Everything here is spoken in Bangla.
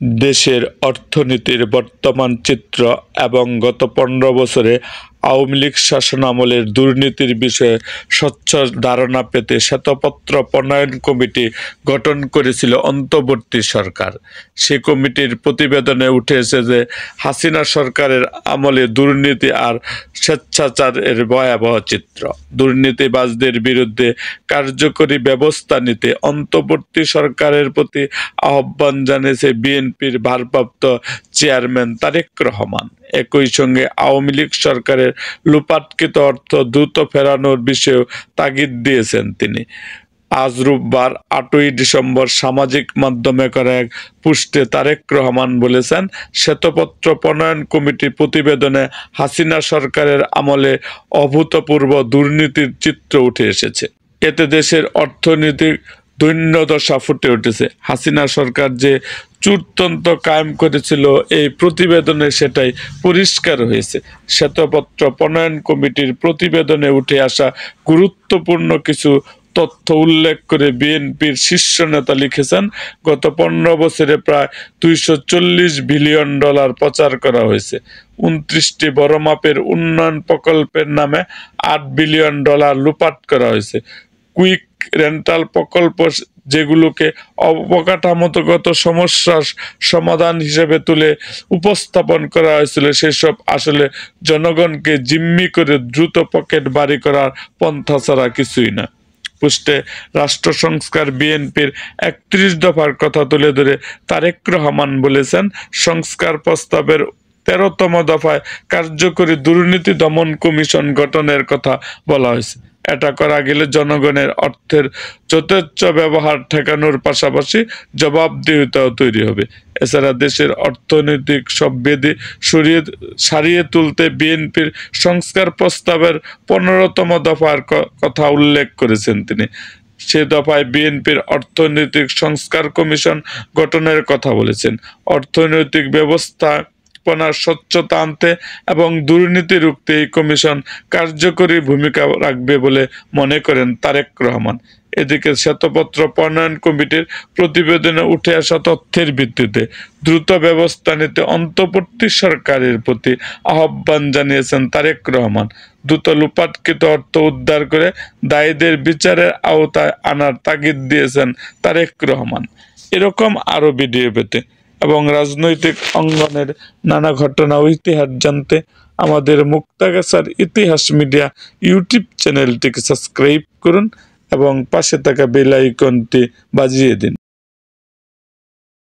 দেশের অর্থনীতির বর্তমান চিত্র এবং গত ১৫ বছরে আওয়ামী লীগ শাসনামলের দুর্নীতির বিষয়ে স্বচ্ছ ধারণা পেতে শ্বেতপত্র প্রণয়ন কমিটি গঠন করেছিল অন্তর্বর্তী সরকার। সে কমিটির প্রতিবেদনে উঠে এসেছে যে হাসিনা সরকারের আমলে দুর্নীতি আর স্বেচ্ছাচারের ভয়াবহ চিত্র। দুর্নীতিবাজদের বিরুদ্ধে কার্যকরী ব্যবস্থা নিতে অন্তর্বর্তী সরকারের প্রতি আহ্বান জানিয়েছে বিএনপির ভারপ্রাপ্ত চেয়ারম্যান তারেক রহমান। একই সঙ্গে আওয়ামী লীগ সরকারের লোপাটকৃত অর্থ দ্রুত ফেরানোর বিষয়েও তাগিদ দিয়েছেন তিনি। আজ রোববার ৮ই ডিসেম্বর সামাজিক মাধ্যমে করা এক পোস্টে তারেক রহমান বলেছেন, শ্বেতপত্র প্রণয়ন কমিটি প্রতিবেদনে হাসিনা সরকারের আমলে অভূতপূর্ব দুর্নীতির চিত্র উঠে এসেছে। এতে দেশের অর্থনৈতিক দৈন্যদশা ফুটে উঠেছে। হাসিনা সরকার যে চুরতন্ত্র কায়েম করেছিল এই প্রতিবেদনে সেটাই পরিষ্কার হয়েছে। শ্বেতপত্র প্রণয়ন কমিটির প্রতিবেদনে উঠে আসা গুরুত্বপূর্ণ কিছু তথ্য উল্লেখ করে বিএনপির শীর্ষ নেতা লিখেছেন, গত ১৫ বছরে প্রায় $২৪০ বিলিয়ন পাচার করা হয়েছে। ২৯টি বড় মাপের উন্নয়ন প্রকল্পের নামে $৮ বিলিয়ন লুপাট করা হয়েছে। কুইক রেন্টাল প্রকল্প, যেগুলোকে অবকাঠামোগত সমস্যার সমাধান হিসেবে তুলে উপস্থাপন করা হয়েছিল, সেসব আসলে জনগণকে জিম্মি করে দ্রুত পকেট বাড়ি করার পন্থা ছাড়া কিছুই না। পোস্টে রাষ্ট্র সংস্কার বিএনপির ৩১ দফার কথা তুলে ধরে তারেক রহমান বলেছেন, সংস্কার প্রস্তাবের ১৩তম দফায় কার্যকরী দুর্নীতি দমন কমিশন গঠনের কথা বলা হয়েছে। এটা করা গেলে জনগণের অর্থের যথেচ্ছ ব্যবহার ঠেকানোর পাশাপাশি জবাবদিহিতাও তৈরি হবে। এছাড়া দেশের অর্থনৈতিক সব বেদি সারিয়ে তুলতে বিএনপির সংস্কার প্রস্তাবের ১৫তম দফার কথা উল্লেখ করেছেন তিনি। সে দফায় বিএনপির অর্থনৈতিক সংস্কার কমিশন গঠনের কথা বলেছেন। অর্থনৈতিক ব্যবস্থা স্বচ্ছতা আনতে এবং দুর্নীতি রুখতে এই কমিশন কার্যকরী ভূমিকা রাখবে বলে মনে করেন তারেক রহমান। এদিকে শ্বেতপত্র প্রণয়ন কমিটির প্রতিবেদনে উঠে আসা তথ্যের ভিত্তিতে দ্রুত ব্যবস্থা নিতে অন্তর্বর্তী সরকারের প্রতি আহ্বান জানিয়েছেন তারেক রহমান। দ্রুত লোপাটকৃত অর্থ উদ্ধার করে দায়ীদের বিচারের আওতায় আনার তাগিদ দিয়েছেন তারেক রহমান। এরকম আরও ভিডিও পেতে এবং রাজনৈতিক অঙ্গনের নানা ঘটনা ও ইতিহাস জানতে আমাদের মুক্তাগাছার ইতিহাস মিডিয়া ইউটিউব চ্যানেলটিকে সাবস্ক্রাইব করুন এবং পাশে থাকা বেল আইকনটি বাজিয়ে দিন।